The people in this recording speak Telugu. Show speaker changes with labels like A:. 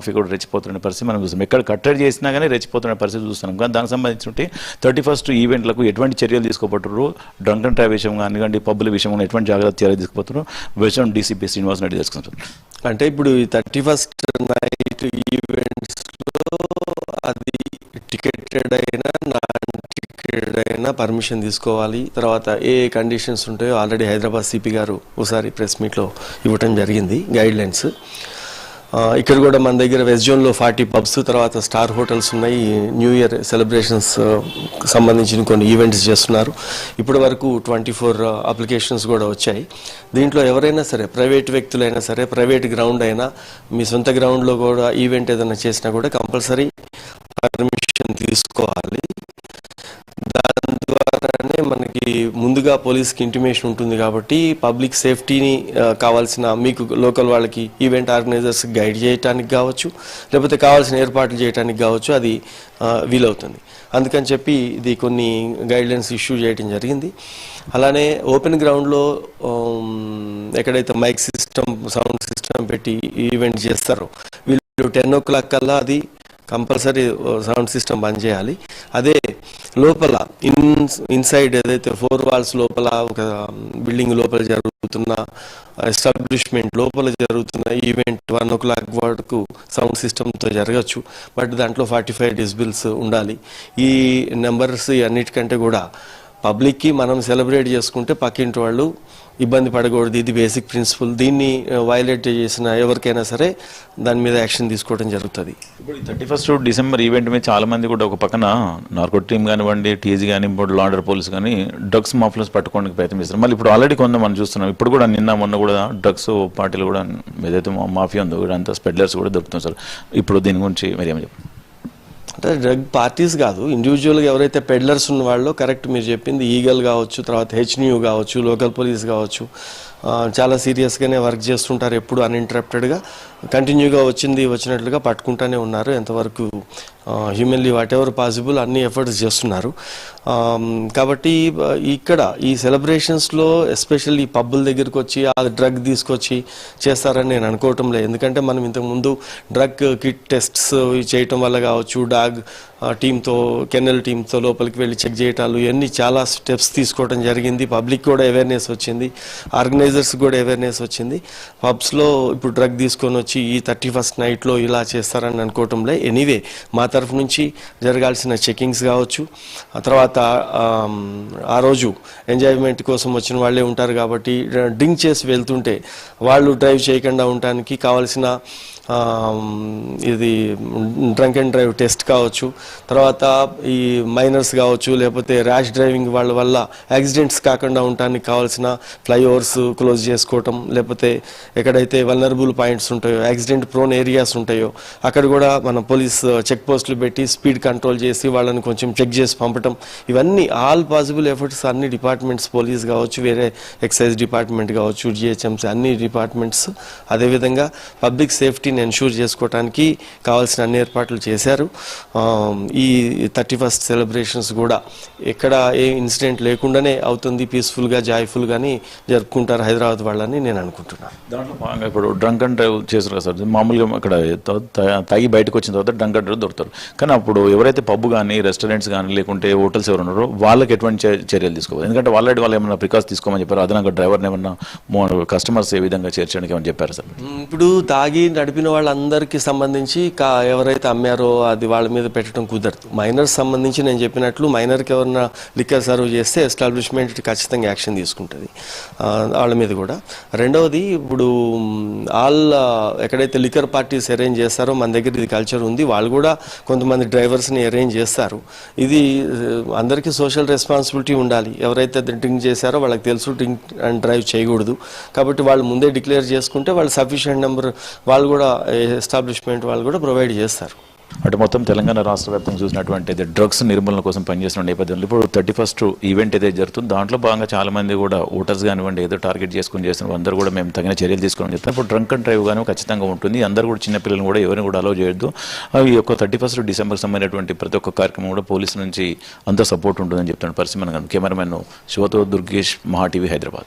A: మాఫీ కూడా రెచ్చిపోతున్న పరిస్థితి మనం చూస్తాం. ఎక్కడ కట్టడి చేసినా కానీ రెచ్చిపోతున్న పరిస్థితి చూస్తున్నాం. కానీ దానికి సంబంధించి 31st ఈవెంట్లకు ఎటువంటి చర్యలు తీసుకోబోతున్నారు, డ్రంక్ అండ్ డ్రైవ్ విషయం కానీ పబ్బుల విషయం కానీ ఎటువంటి జాగ్రత్త చర్యలు తీసుకుపోతున్నారు విషయం డీసీపీ శ్రీనివాస్ రెడ్డి తెలుసుకుంటారు.
B: అంటే ఇప్పుడు ఈ 31st నైట్ ఈవెంట్స్లో అది టికెటెడ్ అయినా నాన్ టికెటెడ్ అయినా పర్మిషన్ తీసుకోవాలి. తర్వాత ఏ కండిషన్స్ ఉంటాయో ఆల్రెడీ హైదరాబాద్ సిపి గారు ఒకసారి ప్రెస్ మీట్లో ఇవ్వటం జరిగింది గైడ్ లైన్స్. ఇక్కడ కూడా మన దగ్గర వెస్ట్ జోన్లో 40 పబ్స్, తర్వాత స్టార్ హోటల్స్ ఉన్నాయి. న్యూ ఇయర్ సెలబ్రేషన్స్ సంబంధించిన కొన్ని ఈవెంట్స్ చేస్తున్నారు. ఇప్పటి వరకు 24 అప్లికేషన్స్ కూడా వచ్చాయి. దీంట్లో ఎవరైనా సరే, ప్రైవేట్ వ్యక్తులైనా సరే, ప్రైవేట్ గ్రౌండ్ అయినా, మీ సొంత గ్రౌండ్లో కూడా ఈవెంట్ ఏదైనా చేసినా కూడా కంపల్సరీ పర్మిషన్ తీసుకోవాలి. దాని ద్వారానే మనకి ముందుగా పోలీస్కి ఇంటిమేషన్ ఉంటుంది కాబట్టి పబ్లిక్ సేఫ్టీని కావాల్సిన మీకు లోకల్ వాళ్ళకి ఈవెంట్ ఆర్గనైజర్స్ గైడ్ చేయడానికి కావచ్చు, లేకపోతే కావాల్సిన ఏర్పాట్లు చేయడానికి కావచ్చు, అది వీలవుతుంది. అందుకని చెప్పి ఇది కొన్ని గైడ్లైన్స్ ఇష్యూ చేయడం జరిగింది. అలానే ఓపెన్ గ్రౌండ్లో ఎక్కడైతే మైక్ సిస్టమ్, సౌండ్ సిస్టమ్ పెట్టి ఈవెంట్ చేస్తారో వీళ్ళు 10 o'clock కల్లా అది కంపల్సరీ సౌండ్ సిస్టమ్ బంద్ చేయాలి. అదే లోపల ఇన్సైడ్ ఏదైతే 4 walls లోపల ఒక బిల్డింగ్ లోపల జరుగుతున్న ఎస్టాబ్లిష్మెంట్ లోపల జరుగుతున్న ఈవెంట్ 1 o'clock వరకు సౌండ్ సిస్టమ్తో జరగచ్చు. బట్ దాంట్లో 45 decibels ఉండాలి. ఈ నెంబర్స్ అన్నిటికంటే కూడా పబ్లిక్కి మనం సెలబ్రేట్ చేసుకుంటే పక్కింటి వాళ్ళు ఇబ్బంది పడకూడదు. ఇది బేసిక్ ప్రిన్సిపల్. దీన్ని వైలేట్ చేసిన ఎవరికైనా సరే దాని మీద యాక్షన్ తీసుకోవడం జరుగుతుంది.
A: ఇప్పుడు 31st డిసెంబర్ ఈవెంట్ మీద చాలా మంది కూడా ఒక పక్కన నార్కో టీమ్ కానివ్వండి, టీజీ కానీ, ఇప్పుడు లా అండర్ పోలీస్ కానీ డ్రగ్స్ మాఫియాస్ పట్టుకోవడానికి ప్రయత్నం చేస్తారు. మళ్ళీ ఇప్పుడు ఆల్రెడీ కొంత మనం చూస్తున్నాం. ఇప్పుడు కూడా నిన్న మొన్న కూడా డ్రగ్స్ పార్టీలు కూడా ఏదైతే మాఫియా ఉందో అంతా స్పెడ్లర్స్ కూడా దొరుకుతుంది సార్. ఇప్పుడు దీని గురించి మరి ఏమని చెప్పండి?
B: అంటే డ్రగ్ పార్టీస్ కాదు, ఇండివిజువల్గా ఎవరైతే పెడ్లర్స్ ఉన్న వాళ్ళు, కరెక్ట్ మీరు చెప్పింది, ఈగల్ కావచ్చు, తర్వాత హెచ్న్యూ కావచ్చు, లోకల్ పోలీస్ కావచ్చు, చాలా సీరియస్గానే వర్క్ చేస్తుంటారు. ఎప్పుడు అన్ఇంటరప్టెడ్గా కంటిన్యూగా వచ్చినట్లుగా పట్టుకుంటూనే ఉన్నారు. ఎంతవరకు హ్యూమన్లీ వాట్ ఎవర్ పాసిబుల్ అన్ని ఎఫర్ట్స్ చేస్తున్నారు. కాబట్టి ఇక్కడ ఈ సెలబ్రేషన్స్లో ఎస్పెషల్లీ పబ్బుల దగ్గరికి వచ్చి ఆ డ్రగ్ తీసుకొచ్చి చేస్తారని నేను అనుకోవటం లేదు. ఎందుకంటే మనం ఇంతకుముందు డ్రగ్ కిట్ టెస్ట్స్ చేయటం వల్ల కావచ్చు, డాగ్ టీంతో, కెన్నెల్ టీంతో లోపలికి వెళ్ళి చెక్ చేయటాలు, ఇవన్నీ చాలా స్టెప్స్ తీసుకోవడం జరిగింది. పబ్లిక్ కూడా అవేర్నెస్ వచ్చింది, ఆర్గనైజర్స్ కూడా అవేర్నెస్ వచ్చింది. పబ్స్లో ఇప్పుడు డ్రగ్ తీసుకొని వచ్చి ఈ 31st నైట్లో ఇలా చేస్తారని అనుకోవటంలో ఎనీవే మా తరఫు నుంచి జరగాల్సిన చెకింగ్స్ కావచ్చు, ఆ తర్వాత ఆ రోజు ఎంజాయ్మెంట్ కోసం వచ్చిన వాళ్ళే ఉంటారు కాబట్టి డ్రింక్ చేసి వెళ్తుంటే వాళ్ళు డ్రైవ్ చేయకుండా ఉండటానికి కావాల్సిన ఇది డ్రంక్ అండ్ డ్రైవ్ టెస్ట్ కావచ్చు, తర్వాత ఈ మైనర్స్ కావచ్చు, లేకపోతే ర్యాష్ డ్రైవింగ్ వాళ్ళ వల్ల యాక్సిడెంట్స్ కాకుండా ఉండటానికి కావాల్సిన ఫ్లైఓవర్స్ క్లోజ్ చేసుకోవటం, లేకపోతే ఎక్కడైతే వల్నరబుల్ పాయింట్స్ ఉంటాయో, యాక్సిడెంట్ ప్రోన్ ఏరియాస్ ఉంటాయో అక్కడ కూడా మనం పోలీస్ చెక్ పోస్టులు పెట్టి స్పీడ్ కంట్రోల్ చేసి వాళ్ళని కొంచెం చెక్ చేసి పంపటం, ఇవన్నీ ఆల్ పాసిబుల్ ఎఫర్ట్స్ అన్ని డిపార్ట్మెంట్స్, పోలీస్ కావచ్చు, వేరే ఎక్సైజ్ డిపార్ట్మెంట్ కావచ్చు, జిహెచ్ఎంసీ అన్ని డిపార్ట్మెంట్స్, అదేవిధంగా పబ్లిక్ సేఫ్టీని ఎన్షూర్ చేసుకోవడానికి కావాల్సిన అన్ని ఏర్పాట్లు చేశారు. ఈ 31st సెలబ్రేషన్స్ కూడా ఎక్కడ ఏ ఇన్సిడెంట్ లేకుండానే అవుతుంది, పీస్ఫుల్గా జాయ్ఫుల్గాని జరుపుకుంటారు హైదరాబాద్ వాళ్ళని నేను అనుకుంటున్నాను.
A: దాంట్లో భాగంగా ఇప్పుడు డ్రంక్ అండ్ డ్రైవ్ చేస్తారు కదా సార్, మామూలుగా అక్కడ తాగి బయటకు వచ్చిన తర్వాత డ్రంక్ అండ్ డ్రైవ్ దొరుకుతారు. కానీ అప్పుడు ఎవరైతే పబ్ కానీ, రెస్టారెంట్స్ కానీ, లేకుంటే హోటల్స్ ఎవరు ఉన్నారో వాళ్ళకి ఎటువంటి చర్యలు తీసుకోవాలి? ఎందుకంటే వాళ్ళు ఏమైనా ప్రికాస్ తీసుకోమని చెప్పారు, అదనంగా డ్రైవర్ని ఏమన్నా కస్టమర్స్ ఏ విధంగా చేర్చడానికి ఏమని చెప్పారు సార్?
B: ఇప్పుడు తాగి నడిపిన వాళ్ళందరికీ సంబంధించి ఎవరైతే అమ్మారో అది వాళ్ళ మీద పెట్టడం కుదరదు. మైనర్స్ సంబంధించి నేను చెప్పినట్లు మైనర్కి ఎవరైనా లిక్కర్ సర్వ్ చేస్తే ఎస్టాబ్లిష్మెంట్ ఖచ్చితంగా యాక్షన్ తీసుకుంటుంది వాళ్ళ మీద కూడా. రెండవది, ఇప్పుడు ఎక్కడైతే లిక్కర్ పార్టీస్ అరేంజ్ చేస్తారో మన దగ్గర ఇది కల్చర్ ఉంది, వాళ్ళు కూడా కొంతమంది డ్రైవర్స్ని అరేంజ్ చేస్తారు. ఇది అందరికీ సోషల్ రెస్పాన్సిబిలిటీ ఉండాలి. ఎవరైతే డ్రింక్ చేశారో వాళ్ళకి తెలుసు డ్రింక్ అండ్ డ్రైవ్ చేయకూడదు కాబట్టి వాళ్ళు ముందే డిక్లేర్ చేసుకుంటే వాళ్ళు సఫిషియెంట్ నెంబర్ వాళ్ళు కూడా ఎస్టాబ్లిష్మెంట్ వాళ్ళు కూడా ప్రొవైడ్ చేస్తారు.
A: అంటే మొత్తం తెలంగాణ రాష్ట్ర వ్యాప్తంగా చూసినటువంటి డ్రగ్స్ నిర్మూలన కోసం పనిచేస్తున్న నేపథ్యంలో ఇప్పుడు 31st ఈవెంట్ ఏదైతే జరుగుతుందో దాంట్లో భాగంగా చాలా మంది కూడా ఓటర్స్ కానివ్వండి ఏదో టార్గెట్ చేసుకుని చేస్తున్నారు, అందరూ కూడా మేము తగిన చర్యలు తీసుకోవాలని చెప్తాం. ఇప్పుడు డ్రంక్ అండ్ డ్రైవ్ కానీ ఖచ్చితంగా ఉంటుంది, అందరూ కూడా చిన్నపిల్లలు కూడా ఎవరిని కూడా అలౌ చేయొద్దు. ఈ యొక్క 31st డిసెంబర్ సంబంధించినటువంటి ప్రతి ఒక్క కార్యక్రమం కూడా పోలీసు నుంచి అంత సపోర్ట్ ఉంటుందని చెప్తున్న పరిస్థితి. మనం కెమెరామెన్ శివతో దుర్గేష్, మహా టీవీ, హైదరాబాద్.